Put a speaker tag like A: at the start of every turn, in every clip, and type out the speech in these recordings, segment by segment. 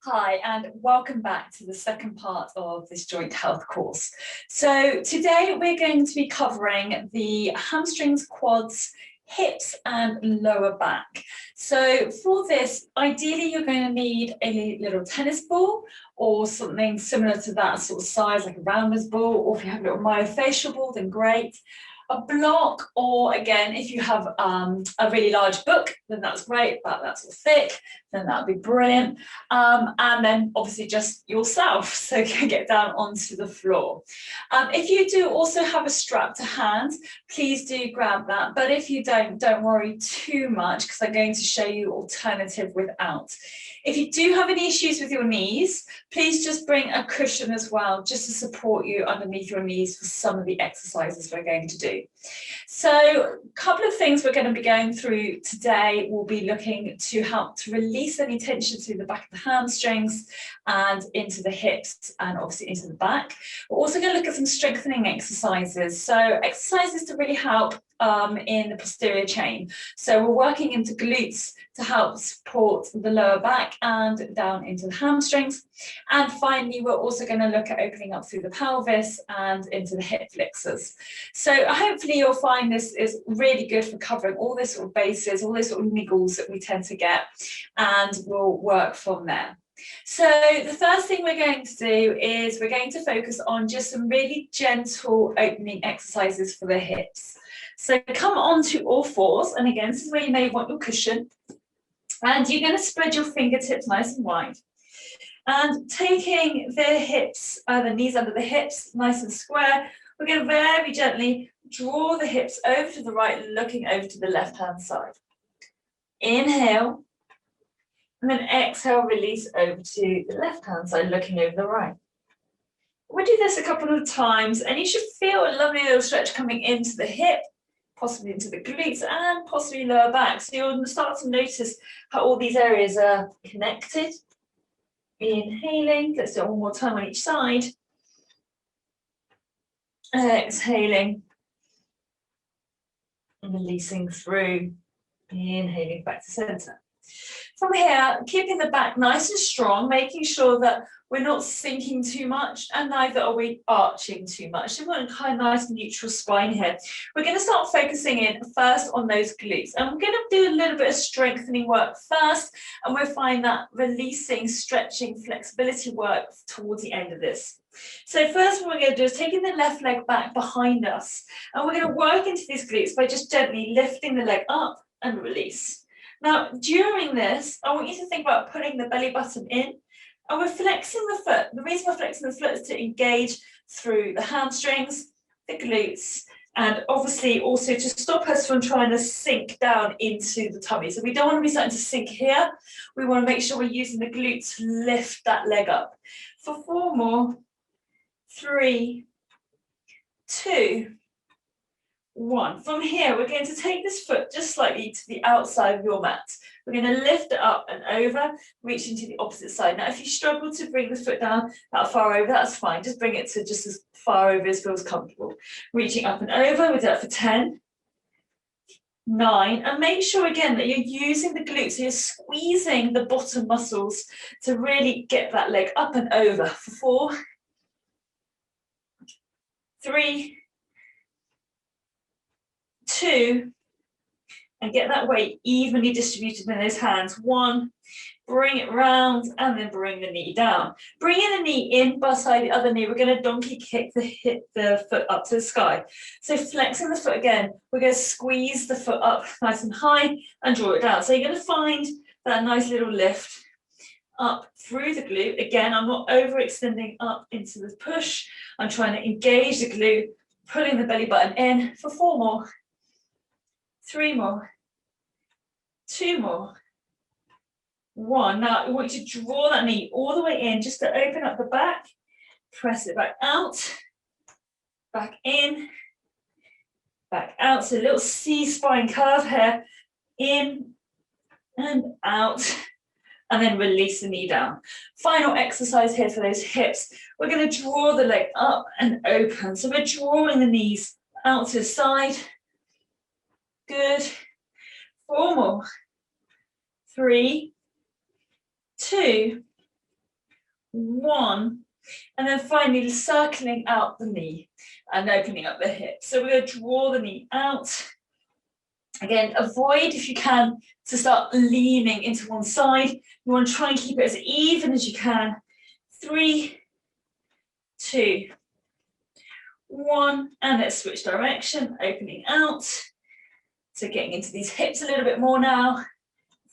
A: Hi, and welcome back to the second part of this joint health course. So today we're going to be covering the hamstrings, quads, hips and lower back. So for this, ideally you're going to need a little tennis ball or something similar to that sort of size, like a rounders ball, or if you have a little myofascial ball, then great. A block, or again, if you have a really large book, then that's great, but that's all thick, then that'd be brilliant. And then obviously just yourself, so you can get down onto the floor. If you do also have a strap to hand, please do grab that. But if you don't worry too much, because I'm going to show you alternative without. If you do have any issues with your knees, please just bring a cushion as well, just to support you underneath your knees for some of the exercises we're going to do. So a couple of things we're going to be going through today. We'll be looking to help to release any tension through the back of the hamstrings and into the hips and obviously into the back. We're also going to look at some strengthening exercises. So exercises to really help in the posterior chain. So we're working into glutes to help support the lower back and down into the hamstrings. And finally, we're also going to look at opening up through the pelvis and into the hip flexors. So hopefully you'll find this is really good for covering all these sort of bases, all those sort of niggles that we tend to get, and we'll work from there. So the first thing we're going to do is we're going to focus on just some really gentle opening exercises for the hips. So come onto all fours, and again, this is where you may want your cushion, and you're going to spread your fingertips nice and wide. And taking the hips, the knees under the hips, nice and square, we're going to very gently draw the hips over to the right, looking over to the left-hand side. Inhale, and then exhale, release over to the left-hand side, looking over the right. We'll do this a couple of times, and you should feel a lovely little stretch coming into the hip, possibly into the glutes, and possibly lower back. So you'll start to notice how all these areas are connected. Inhaling, let's do it one more time on each side. Exhaling, and releasing through. Inhaling back to center. From here, keeping the back nice and strong, making sure that we're not sinking too much and neither are we arching too much. So we've got a kind of nice neutral spine here. We're going to start focusing in first on those glutes, and we're going to do a little bit of strengthening work first, and we'll find that releasing, stretching, flexibility work towards the end of this. So first what we're going to do is taking the left leg back behind us, and we're going to work into these glutes by just gently lifting the leg up and release. Now, during this, I want you to think about putting the belly button in, and we're flexing the foot. The reason we're flexing the foot is to engage through the hamstrings, the glutes, and obviously also to stop us from trying to sink down into the tummy. So we don't want to be starting to sink here. We want to make sure we're using the glutes to lift that leg up. For 4 more, 3, 2, 1. From here, we're going to take this foot just slightly to the outside of your mat. We're going to lift it up and over, reaching to the opposite side. Now, if you struggle to bring the foot down that far over, that's fine. Just bring it to just as far over as feels comfortable. Reaching up and over, we'll do that for 10, 9, and make sure again that you're using the glutes, so you're squeezing the bottom muscles to really get that leg up and over. For 4, 3, 2, and get that weight evenly distributed in those hands. 1, bring it round, and then bring the knee down. Bringing the knee in beside the other knee, we're going to donkey kick the foot up to the sky. So flexing the foot again, we're going to squeeze the foot up nice and high and draw it down. So you're going to find that nice little lift up through the glute. Again, I'm not overextending up into the push. I'm trying to engage the glute, pulling the belly button in for 4 more, 3 more, 2 more, 1. Now I want you to draw that knee all the way in just to open up the back, press it back out, back in, back out. So a little C-spine curve here, in and out, and then release the knee down. Final exercise here for those hips. We're going to draw the leg up and open. So we're drawing the knees out to the side. Good. 4 more. 3, 2, 1, and then finally circling out the knee and opening up the hip. So we're going to draw the knee out. Again, avoid, if you can, to start leaning into one side. You want to try and keep it as even as you can. 3, 2, 1, and let's switch direction, opening out. So getting into these hips a little bit more now.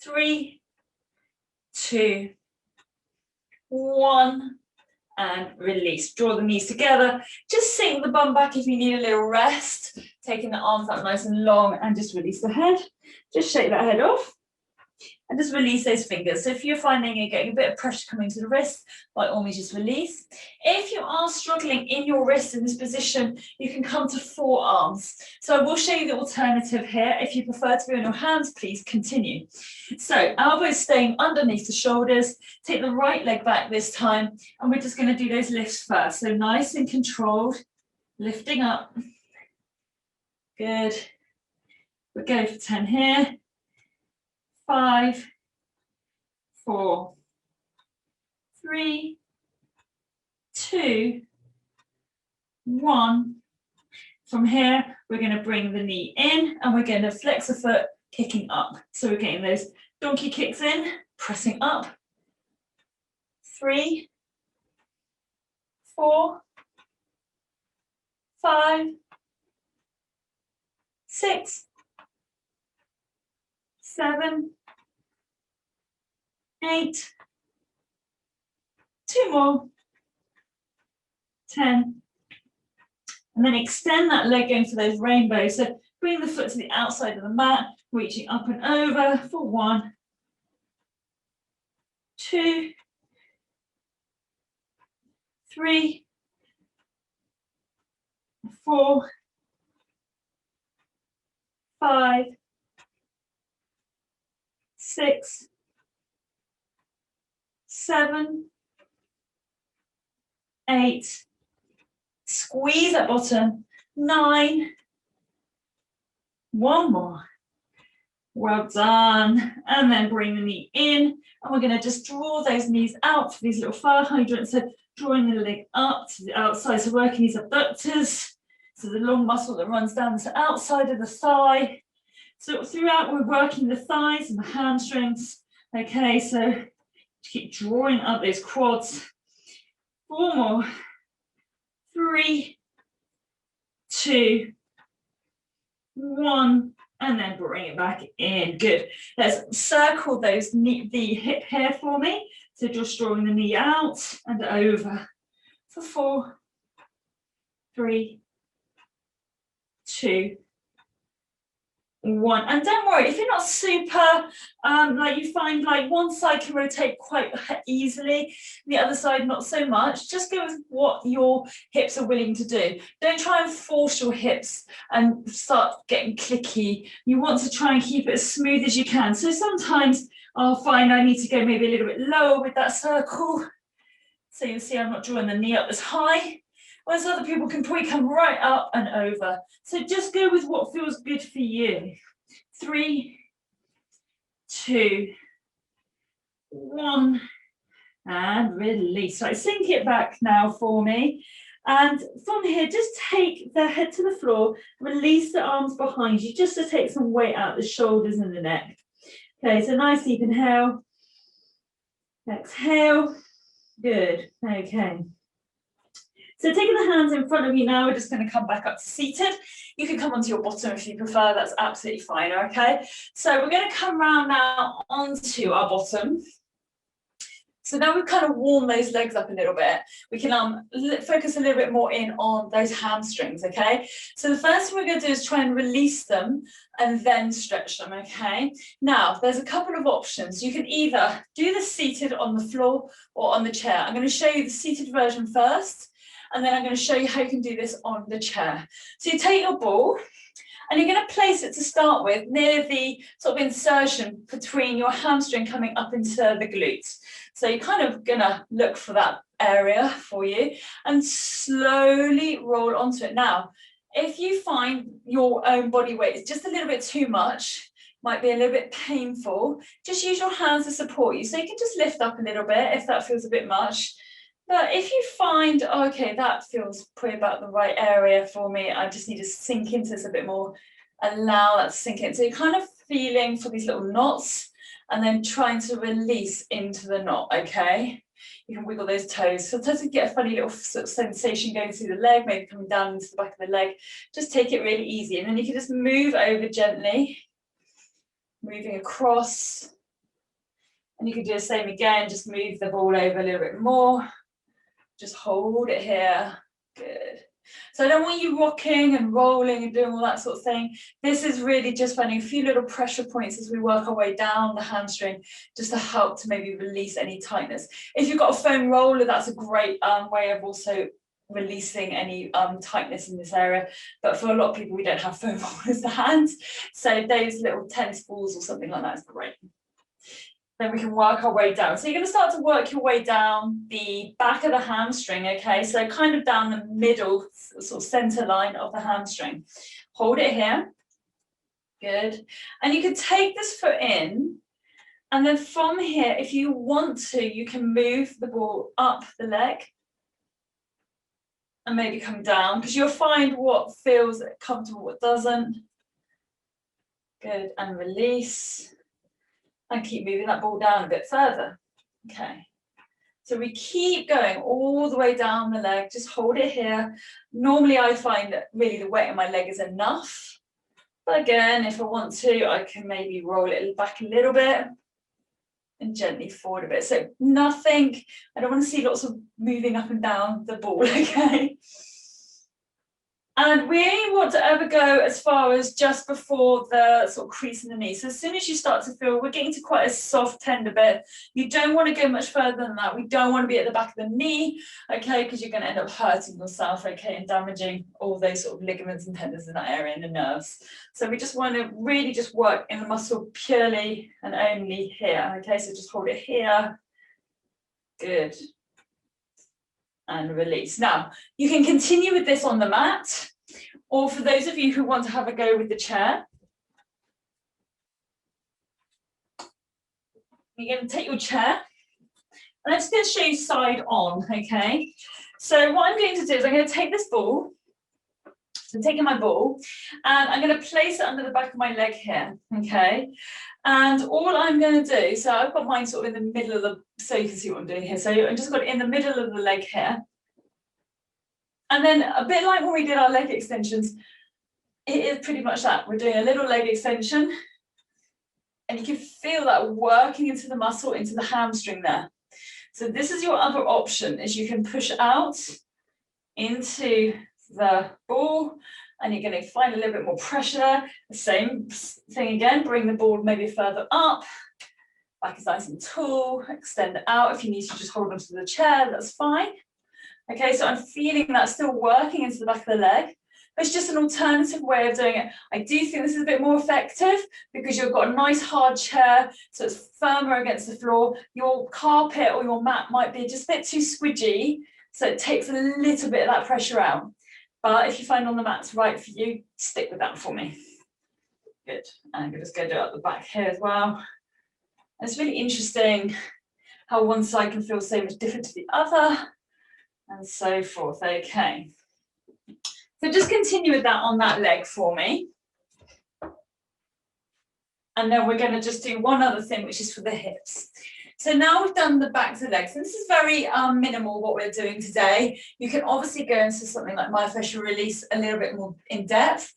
A: 3, 2, 1, and release. Draw the knees together. Just sink the bum back if you need a little rest. Taking the arms up nice and long, and just release the head. Just shake that head off. And just release those fingers. So if you're finding you're getting a bit of pressure coming to the wrist, by all means just release. If you are struggling in your wrist in this position, you can come to forearms. So I will show you the alternative here. If you prefer to be on your hands, please continue. So elbows staying underneath the shoulders. Take the right leg back this time, and we're just going to do those lifts first. So nice and controlled, lifting up. Good. We'll go for 10 here. 5, 4, 3, 2, 1. From here, we're going to bring the knee in, and we're going to flex the foot, kicking up. So we're getting those donkey kicks in, pressing up. 3, 4, 5, 6, 7, 8, 2 more, 10, and then extend that leg going for those rainbows. So bring the foot to the outside of the mat, reaching up and over for 1, 2, 3, 4, 5, 6, 7, 8, squeeze that bottom, 9, 1 more, well done, and then bring the knee in, and we're going to just draw those knees out for these little fire hydrants, so drawing the leg up to the outside, so working these abductors, so the long muscle that runs down the outside of the thigh. So throughout we're working the thighs and the hamstrings. Okay, so keep drawing up those quads. 4 more. 3, 2, 1, and then bring it back in. Good. Let's circle the hip here for me. So just drawing the knee out and over for 4, 3, 2, 1, and don't worry if you're not super like you find like one side can rotate quite easily, the other side not so much. Just go with what your hips are willing to do. Don't try and force your hips and start getting clicky. You want to try and keep it as smooth as you can. So sometimes I'll find I need to go maybe a little bit lower with that circle, so you'll see I'm not drawing the knee up as high, whereas other people can probably come right up and over. So just go with what feels good for you. 3, 2, 1, and release. Right, sink it back now for me. And from here, just take the head to the floor, release the arms behind you, just to take some weight out the shoulders and the neck. Okay, so nice deep inhale. Exhale. Good. Okay. So taking the hands in front of you now, we're just going to come back up to seated. You can come onto your bottom if you prefer, that's absolutely fine, okay? So we're going to come round now onto our bottom. So now we've kind of warmed those legs up a little bit. We can focus a little bit more in on those hamstrings, okay? So the first thing we're going to do is try and release them and then stretch them, okay? Now, there's a couple of options. You can either do this seated on the floor or on the chair. I'm going to show you the seated version first, and then I'm going to show you how you can do this on the chair. So you take your ball, and you're going to place it to start with near the sort of insertion between your hamstring coming up into the glutes. So you're kind of going to look for that area for you and slowly roll onto it. Now, if you find your own body weight is just a little bit too much, might be a little bit painful, just use your hands to support you. So you can just lift up a little bit if that feels a bit much. But if you find, okay, that feels probably about the right area for me, I just need to sink into this a bit more, allow that to sink in. So you're kind of feeling for these little knots and then trying to release into the knot, okay? You can wiggle those toes. Sometimes you get a funny little sort of sensation going through the leg, maybe coming down into the back of the leg. Just take it really easy. And then you can just move over gently, moving across. And you can do the same again, just move the ball over a little bit more. Just hold it here. Good. So I don't want you rocking and rolling and doing all that sort of thing. This is really just finding a few little pressure points as we work our way down the hamstring, just to help to maybe release any tightness. If you've got a foam roller, that's a great way of also releasing any tightness in this area. But for a lot of people, we don't have foam rollers to hand. So those little tennis balls or something like that is great. Then we can work our way down. So you're going to start to work your way down the back of the hamstring, okay? So kind of down the middle, sort of center line of the hamstring. Hold it here. Good. And you can take this foot in, and then from here, if you want to, you can move the ball up the leg and maybe come down, because you'll find what feels comfortable, what doesn't. Good. And release. And keep moving that ball down a bit further. Okay. So we keep going all the way down the leg. Just hold it here. Normally I find that really the weight of my leg is enough. But again, if I want to, I can maybe roll it back a little bit and gently forward a bit. So nothing, I don't want to see lots of moving up and down the ball, okay? And we only want to ever go as far as just before the sort of crease in the knee. So as soon as you start to feel, we're getting to quite a soft, tender bit. You don't want to go much further than that. We don't want to be at the back of the knee, okay, because you're going to end up hurting yourself, okay, and damaging all those sort of ligaments and tendons in that area and the nerves. So we just want to really just work in the muscle purely and only here, okay? So just hold it here. Good. And release. Now, you can continue with this on the mat, or for those of you who want to have a go with the chair, you're going to take your chair, and I'm just going to show you side on, okay? So what I'm going to do is I'm going to take this ball, so I'm taking my ball, and I'm going to place it under the back of my leg here, okay? And all I'm going to do, so I've got mine sort of in the middle of the, so you can see what I'm doing here. So I've just got it in the middle of the leg here. And then a bit like when we did our leg extensions, it is pretty much that. We're doing a little leg extension, and you can feel that working into the muscle, into the hamstring there. So this is your other option, is you can push out into the ball, and you're going to find a little bit more pressure there. The same thing again, bring the ball maybe further up, back is nice and tall, extend it out. If you need to just hold onto the chair, that's fine. Okay, so I'm feeling that still working into the back of the leg. But it's just an alternative way of doing it. I do think this is a bit more effective because you've got a nice hard chair, so it's firmer against the floor. Your carpet or your mat might be just a bit too squidgy, so it takes a little bit of that pressure out. But if you find on the mat's right for you, stick with that for me. Good. And I'm just going to do it at the back here as well. And it's really interesting how one side can feel so much different to the other, and so forth. Okay. So just continue with that on that leg for me. And then we're going to just do one other thing, which is for the hips. So now we've done the back to the legs, and this is very minimal what we're doing today. You can obviously go into something like myofascial release a little bit more in depth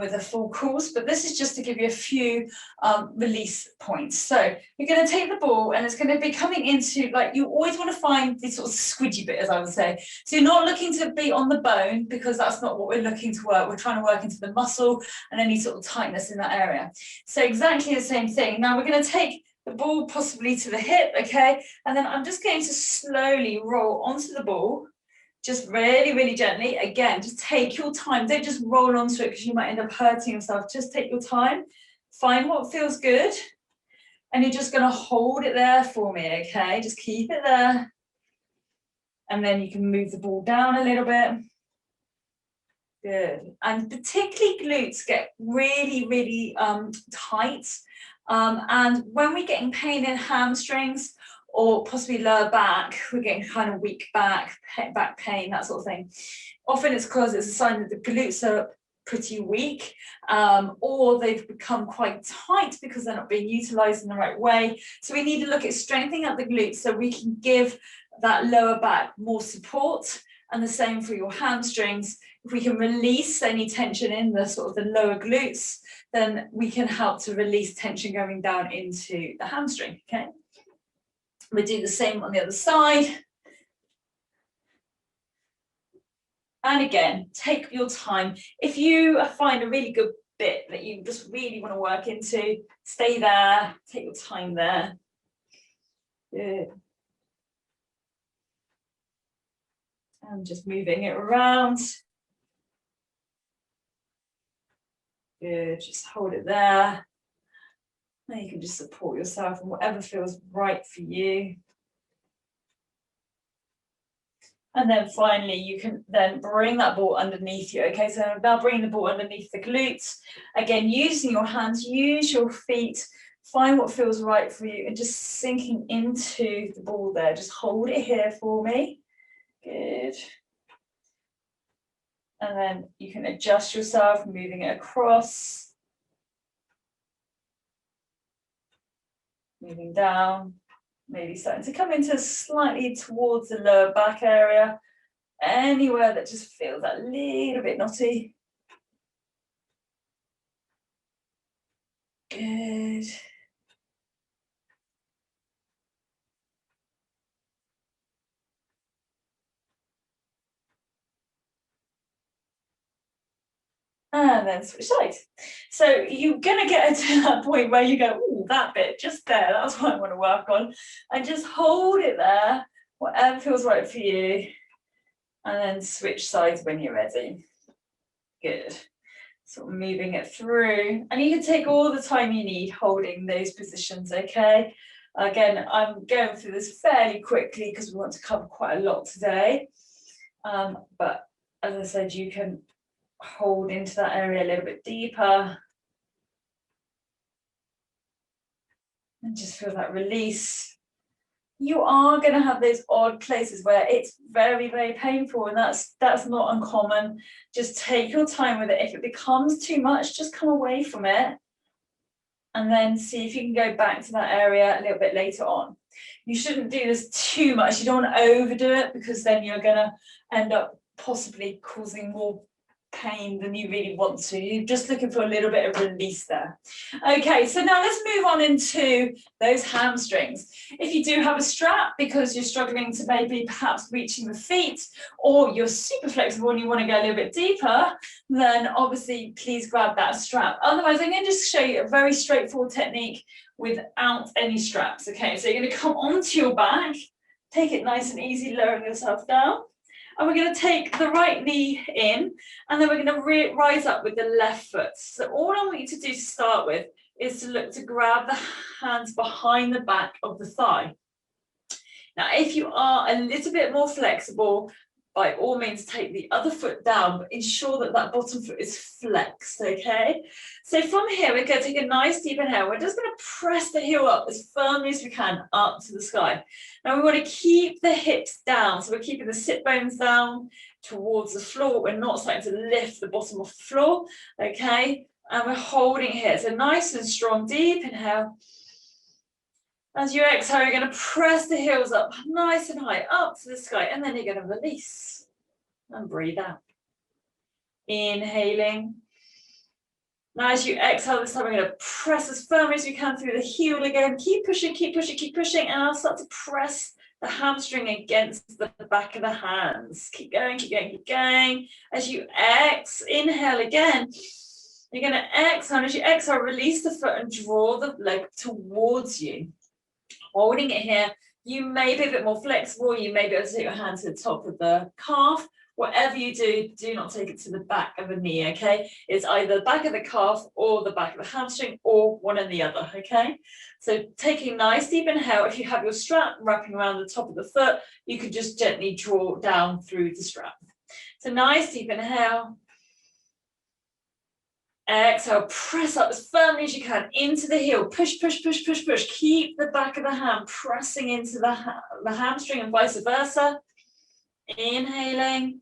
A: with a full course, but this is just to give you a few release points. So you're going to take the ball, and it's going to be coming into, like, you always want to find this sort of squidgy bit, as I would say. So you're not looking to be on the bone, because that's not what we're looking to work. We're trying to work into the muscle and any sort of tightness in that area. So exactly the same thing. Now we're going to take the ball possibly to the hip, okay? And then I'm just going to slowly roll onto the ball, just really, really gently. Again, just take your time. Don't just roll onto it because you might end up hurting yourself. Just take your time. Find what feels good. And you're just going to hold it there for me, okay? Just keep it there. And then you can move the ball down a little bit. Good. And particularly glutes get really, really tight. And when we're getting pain in hamstrings, or possibly lower back, we're getting kind of weak back pain, that sort of thing. Often it's because it's a sign that the glutes are pretty weak, or they've become quite tight because they're not being utilized in the right way. So we need to look at strengthening up the glutes so we can give that lower back more support. And the same for your hamstrings. If we can release any tension in the sort of the lower glutes, then we can help to release tension going down into the hamstring, okay? We do the same on the other side. And again, take your time. If you find a really good bit that you just really want to work into, stay there, take your time there. Good. And just moving it around. Good, just hold it there. Now you can just support yourself and whatever feels right for you. And then finally, you can then bring that ball underneath you. Okay, so now bring the ball underneath the glutes. Again, using your hands, use your feet, find what feels right for you and just sinking into the ball there. Just hold it here for me. Good. And then you can adjust yourself, moving it across. Moving down. Maybe starting to come into slightly towards the lower back area, anywhere that just feels a little bit knotty. Good. And then switch sides. So you're going to get to that point where you go, oh, that bit just there, that's what I want to work on. And just hold it there, whatever feels right for you. And then switch sides when you're ready. Good. Sort of moving it through. And you can take all the time you need holding those positions, okay? Again, I'm going through this fairly quickly because we want to cover quite a lot today. But as I said, you can hold into that area a little bit deeper. And just feel that release. You are going to have those odd places where it's very, very painful, and that's not uncommon. Just take your time with it. If it becomes too much, just come away from it and then see if you can go back to that area a little bit later on. You shouldn't do this too much. You don't want to overdo it because then you're going to end up possibly causing more pain than you really want to. You're just looking for a little bit of release there. Okay, so now let's move on into those hamstrings. If you do have a strap because you're struggling to maybe perhaps reaching the feet, or you're super flexible and you want to go a little bit deeper, then obviously please grab that strap. Otherwise, I'm going to just show you a very straightforward technique without any straps. Okay, so you're going to come onto your back, take it nice and easy, lowering yourself down. And we're going to take the right knee in, and then we're going to rise up with the left foot. So all I want you to do to start with is to look to grab the hands behind the back of the thigh. Now, if you are a little bit more flexible, by all means take the other foot down, but ensure that that bottom foot is flexed, okay? So from here, we're going to take a nice deep inhale. We're just going to press the heel up as firmly as we can up to the sky. Now we want to keep the hips down. So we're keeping the sit bones down towards the floor. We're not starting to lift the bottom off the floor, okay? And we're holding here. So nice and strong, deep inhale. As you exhale, you're going to press the heels up nice and high, up to the sky, and then you're going to release and breathe out. Inhaling. Now as you exhale this time, we're going to press as firmly as you can through the heel again. Keep pushing, keep pushing, keep pushing, and I'll start to press the hamstring against the back of the hands. Keep going, keep going, keep going. As you inhale again, you're going to exhale, and as you exhale, release the foot and draw the leg towards you. Holding it here, you may be a bit more flexible, you may be able to take your hand to the top of the calf. Whatever you do, do not take it to the back of the knee, okay? It's either the back of the calf or the back of the hamstring, or one and the other, okay? So taking a nice deep inhale, if you have your strap wrapping around the top of the foot, you could just gently draw down through the strap. So nice deep inhale. Exhale, press up as firmly as you can into the heel. Push, push, push, push, push. Keep the back of the hand pressing into the hamstring and vice versa. Inhaling.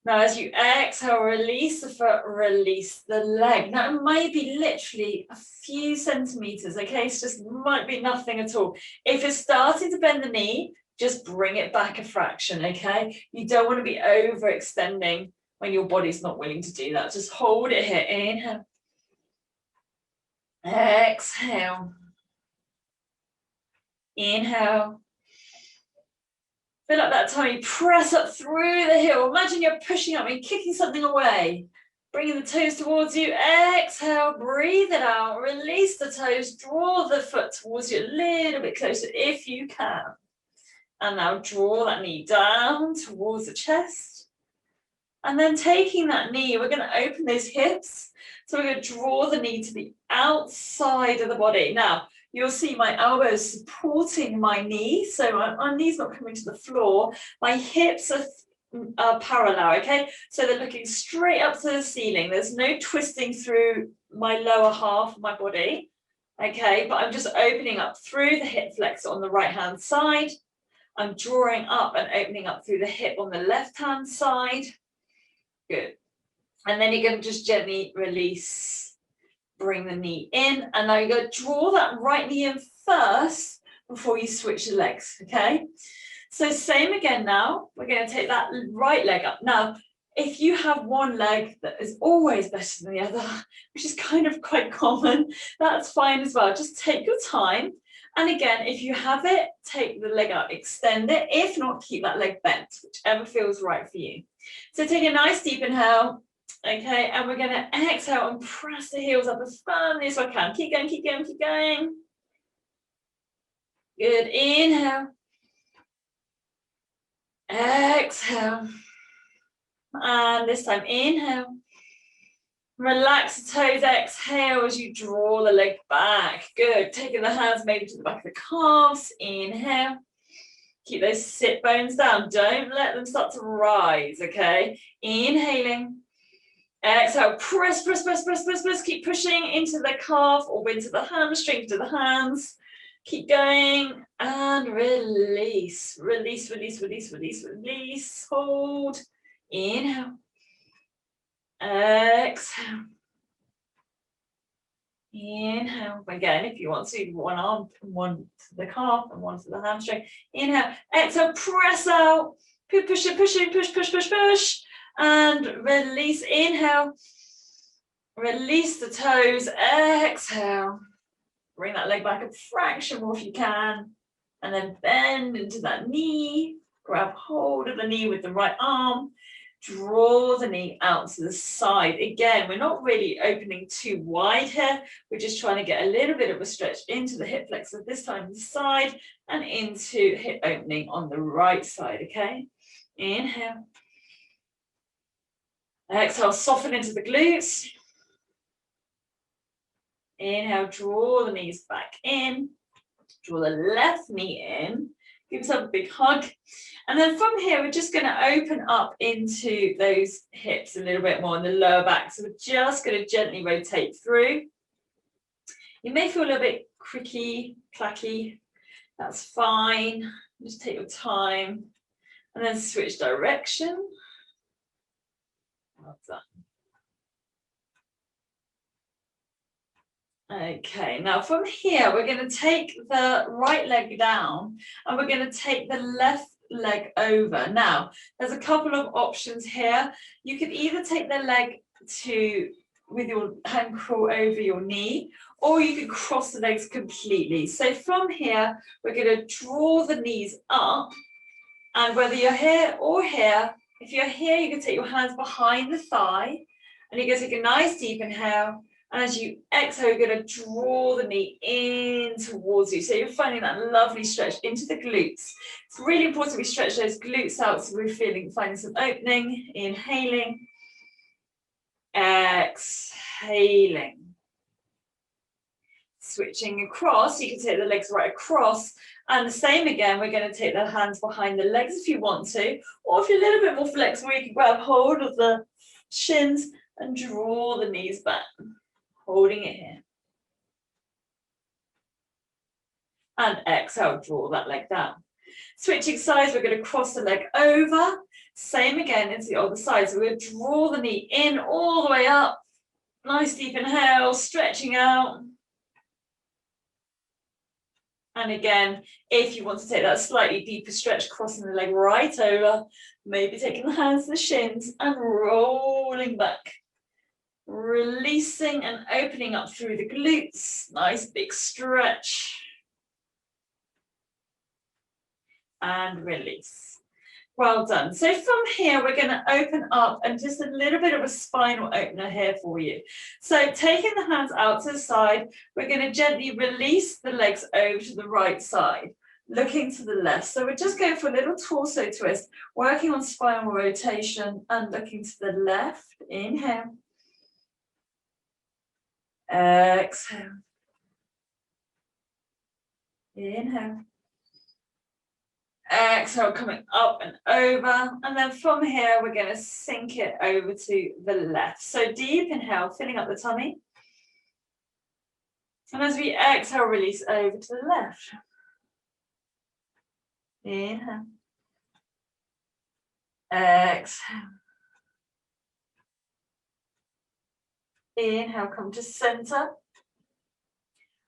A: Now, as you exhale, release the foot, release the leg. Now, it might be literally a few centimeters, okay? It's just might be nothing at all. If you're starting to bend the knee, just bring it back a fraction, okay? You don't want to be overextending when your body's not willing to do that. Just hold it here. Inhale. Exhale. Inhale. Fill up that tummy, press up through the heel. Imagine you're pushing up and kicking something away. Bringing the toes towards you. Exhale, breathe it out. Release the toes, draw the foot towards you a little bit closer if you can. And now draw that knee down towards the chest. And then taking that knee, we're going to open those hips. So we're going to draw the knee to the outside of the body. Now, you'll see my elbows supporting my knee. So my knee's not coming to the floor. My hips are parallel, okay? So they're looking straight up to the ceiling. There's no twisting through my lower half of my body, okay? But I'm just opening up through the hip flexor on the right-hand side. I'm drawing up and opening up through the hip on the left-hand side. Good. And then you're going to just gently release, bring the knee in, and now you're going to draw that right knee in first before you switch the legs, okay? So same again now, we're going to take that right leg up. Now, if you have one leg that is always better than the other, which is kind of quite common, that's fine as well. Just take your time. And again, if you have it, take the leg up, extend it. If not, keep that leg bent, whichever feels right for you. So take a nice deep inhale. Okay, and we're going to exhale and press the heels up as firmly as I can. Keep going, keep going, keep going. Good. Inhale. Exhale. And this time, inhale. Relax the toes, exhale as you draw the leg back. Good. Taking the hands maybe to the back of the calves. Inhale. Keep those sit bones down. Don't let them start to rise, okay? Inhaling. Exhale, press, press, press, press, press, press. Keep pushing into the calf or into the hamstring, to the hands. Keep going and release. Release, release, release, release, release. Hold. Inhale. Exhale. Inhale. Again, if you want to, one arm, one to the calf and one to the hamstring. Inhale. Exhale, press out. Push it, push it, push, push, push, push. And release. Inhale. Release the toes. Exhale. Bring that leg back a fraction more if you can. And then bend into that knee. Grab hold of the knee with the right arm. Draw the knee out to the side. Again, we're not really opening too wide here. We're just trying to get a little bit of a stretch into the hip flexor, this time the side, and into hip opening on the right side, okay? Inhale. Exhale, soften into the glutes. Inhale, draw the knees back in. Draw the left knee in. Give yourself a big hug. And then from here, we're just going to open up into those hips a little bit more in the lower back. So we're just going to gently rotate through. You may feel a little bit cricky, clacky. That's fine. Just take your time. And then switch direction. Well done. Okay, now from here, we're going to take the right leg down and we're going to take the left leg over. Now, there's a couple of options here. You could either take the leg with your ankle over your knee, or you could cross the legs completely. So from here, we're going to draw the knees up, and whether you're here or here, if you're here, you can take your hands behind the thigh, and you're going to take a nice deep inhale. And as you exhale, you're going to draw the knee in towards you. So you're finding that lovely stretch into the glutes. It's really important we stretch those glutes out so we're finding some opening. Inhaling. Exhaling. Switching across, you can take the legs right across. And the same again, we're going to take the hands behind the legs if you want to. Or if you're a little bit more flexible, you can grab hold of the shins and draw the knees back, holding it here. And exhale, draw that leg down. Switching sides, we're going to cross the leg over. Same again into the other side. So we'll draw the knee in all the way up. Nice deep inhale, stretching out. And again, if you want to take that slightly deeper stretch, crossing the leg right over, maybe taking the hands to the shins and rolling back. Releasing and opening up through the glutes. Nice big stretch. And release. Well done. So from here, we're going to open up and just a little bit of a spinal opener here for you. So taking the hands out to the side, we're going to gently release the legs over to the right side, looking to the left. So we're just going for a little torso twist, working on spinal rotation and looking to the left. Inhale. Exhale. Inhale. Exhale, coming up and over. And then from here, we're going to sink it over to the left. So deep inhale, filling up the tummy. And as we exhale, release over to the left. Inhale. Exhale. Inhale, come to center.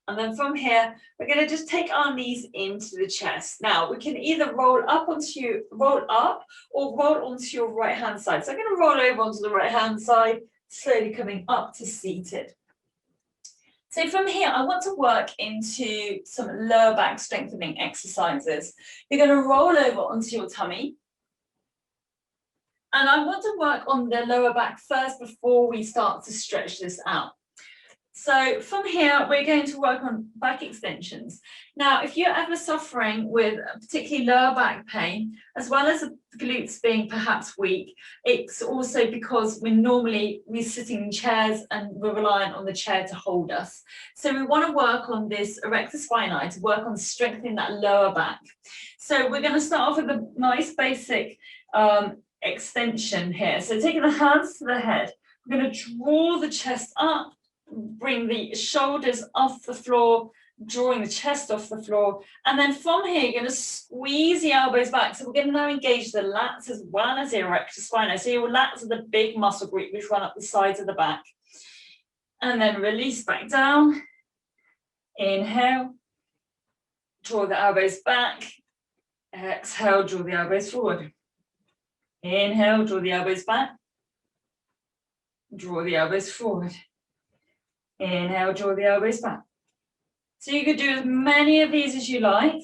A: And then from here, we're going to just take our knees into the chest. Now, we can either roll up or roll onto your right hand side. So I'm going to roll over onto the right hand side, slowly coming up to seated. So from here, I want to work into some lower back strengthening exercises. You're going to roll over onto your tummy. And I want to work on the lower back first before we start to stretch this out. So from here, we're going to work on back extensions. Now, if you're ever suffering with particularly lower back pain, as well as the glutes being perhaps weak, it's also because we're sitting in chairs and we're reliant on the chair to hold us. So we want to work on this erector spinae to work on strengthening that lower back. So we're going to start off with a nice basic extension here. So taking the hands to the head, we're going to draw the chest up, bring the shoulders off the floor, drawing the chest off the floor. And then from here, you're going to squeeze the elbows back. So we're going to now engage the lats as well as the erector spinae. So your lats are the big muscle group which run up the sides of the back. And then release back down. Inhale. Draw the elbows back. Exhale, draw the elbows forward. Inhale, draw the elbows back. Draw the elbows forward. Inhale, draw the elbows back. So you could do as many of these as you like,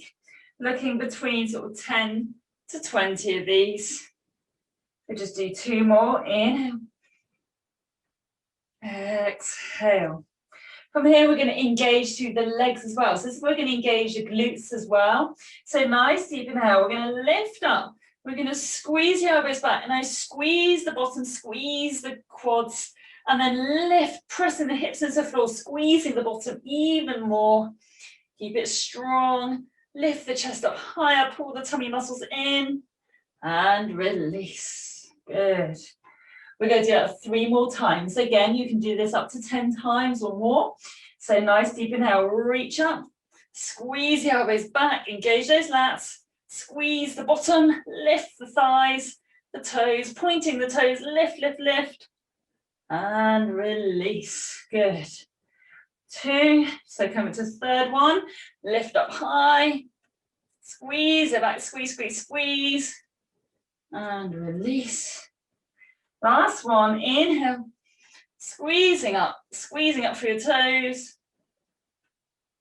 A: looking between sort of 10 to 20 of these. We'll just do 2 more. Inhale. Exhale. From here, we're going to engage through the legs as well. So we're going to engage the glutes as well. So nice deep inhale. We're going to lift up. We're going to squeeze the elbows back. And I squeeze the bottom, squeeze the quads. And then lift, pressing the hips into the floor, squeezing the bottom even more. Keep it strong. Lift the chest up higher, pull the tummy muscles in, and release. Good. We're going to do that 3 more times. Again, you can do this up to 10 times or more. So nice deep inhale, reach up, squeeze the elbows back, engage those lats, squeeze the bottom, lift the thighs, the toes, pointing the toes, lift, lift, lift. And release. Good. 2. So coming to the 3rd one. Lift up high. Squeeze it back. Squeeze, squeeze, squeeze. And release. Last one. Inhale. Squeezing up through your toes.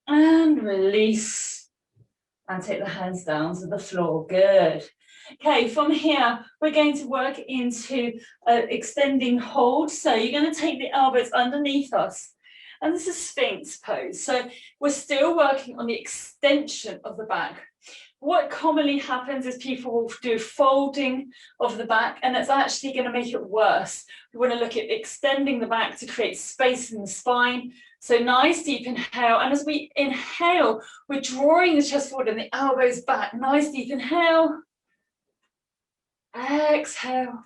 A: And release. And take the hands down to the floor. Good. Okay, from here, we're going to work into extending hold. So you're going to take the elbows underneath us. And this is Sphinx pose. So we're still working on the extension of the back. What commonly happens is people will do folding of the back, and it's actually going to make it worse. We want to look at extending the back to create space in the spine. So nice deep inhale. And as we inhale, we're drawing the chest forward and the elbows back. Nice deep inhale. Exhale.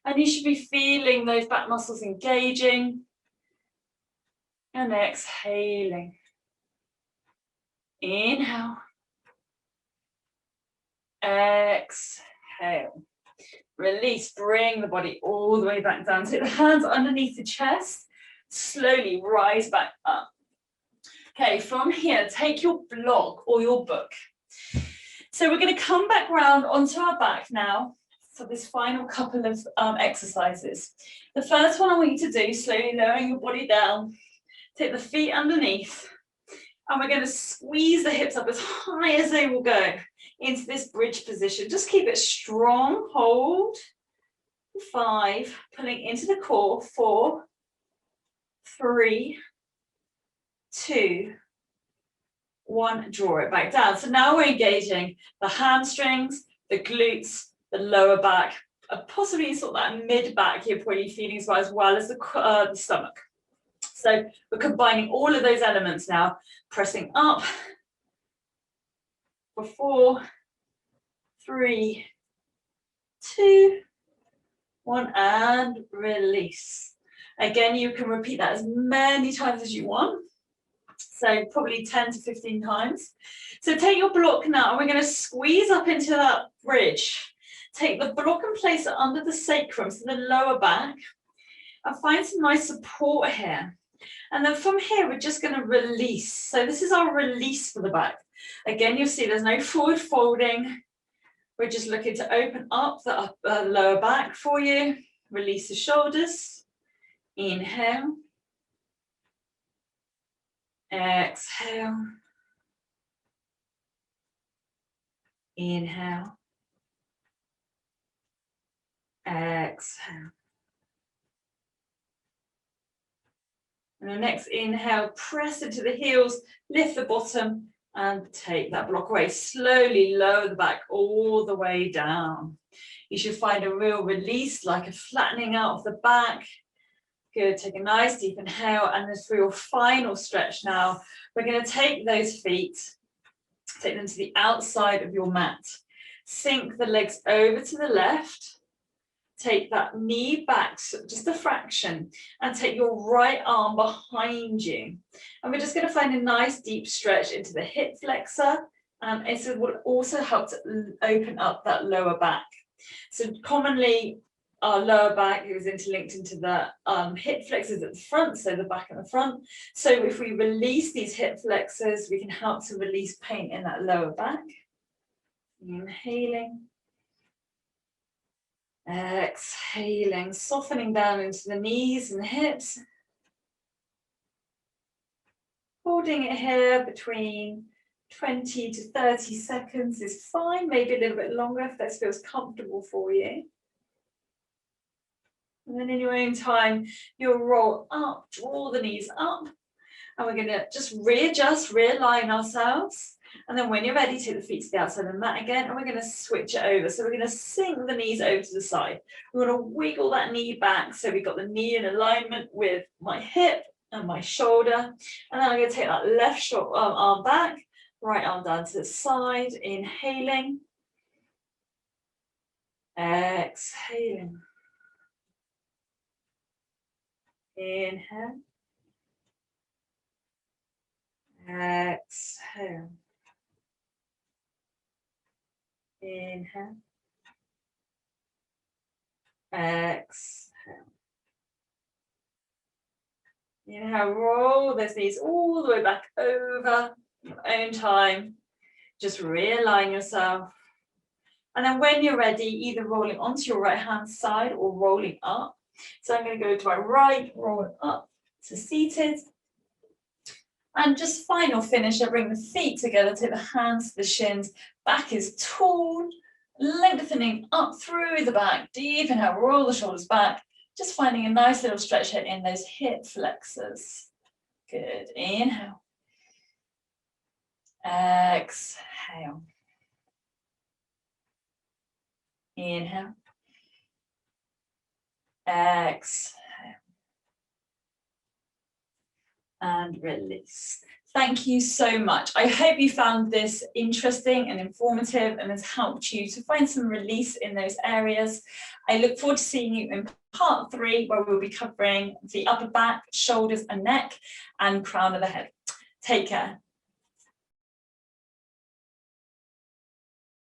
A: And you should be feeling those back muscles engaging. And exhaling. Inhale. Exhale. Release, bring the body all the way back down. Take the hands underneath the chest. Slowly rise back up. Okay, from here, take your block or your book. So we're going to come back round onto our back now for this final couple of exercises. The first one I want you to do, slowly lowering your body down. Take the feet underneath. And we're going to squeeze the hips up as high as they will go into this bridge position. Just keep it strong. Hold. 5. Pulling into the core. 4, 3, 2, 1. Draw it back down. So now we're engaging the hamstrings, the glutes, the lower back, possibly sort of that mid back you're probably feeling as well as the stomach. So we're combining all of those elements now, pressing up for 4, 3, 2, 1, and release. Again, you can repeat that as many times as you want. So probably 10 to 15 times. So take your block now, and we're going to squeeze up into that bridge. Take the block and place it under the sacrum, so the lower back, and find some nice support here. And then from here, we're just going to release. So this is our release for the back. Again, you'll see there's no forward folding. We're just looking to open up the lower back for you. Release the shoulders. Inhale. Exhale. Inhale. Exhale. And the next inhale, press into the heels, lift the bottom, and take that block away. Slowly lower the back all the way down. You should find a real release, like a flattening out of the back. Good, take a nice deep inhale, and then for your final stretch now, we're going to take those feet, take them to the outside of your mat. Sink the legs over to the left. Take that knee back just a fraction and take your right arm behind you. And we're just going to find a nice deep stretch into the hip flexor. And it will also help to open up that lower back. So commonly our lower back is interlinked into the hip flexors at the front, so the back and the front. So if we release these hip flexors, we can help to release pain in that lower back. Inhaling. Exhaling, softening down into the knees and the hips. Holding it here between 20 to 30 seconds is fine, maybe a little bit longer if this feels comfortable for you. And then in your own time, you'll roll up, draw the knees up, and we're going to just readjust, realign ourselves. And then when you're ready, take the feet to the outside of the mat again, and we're going to switch it over. So we're going to sink the knees over to the side. We're going to wiggle that knee back, so we've got the knee in alignment with my hip and my shoulder. And then I'm going to take that left arm back, right arm down to the side, inhaling, exhaling. Inhale, exhale. Inhale. Exhale. Inhale, roll those knees all the way back over your own time. Just realign yourself. And then when you're ready, either rolling onto your right hand side or rolling up. So I'm going to go to my right, roll up to seated. And just final finish, I bring the feet together, take the hands to the shins, back is tall, lengthening up through the back, deep inhale, roll the shoulders back, just finding a nice little stretch here in those hip flexors. Good, inhale. Exhale. Inhale. Exhale. And release. Thank you so much. I hope you found this interesting and informative and has helped you to find some release in those areas. I look forward to seeing you in part 3, where we'll be covering the upper back, shoulders and neck, and crown of the head. Take care.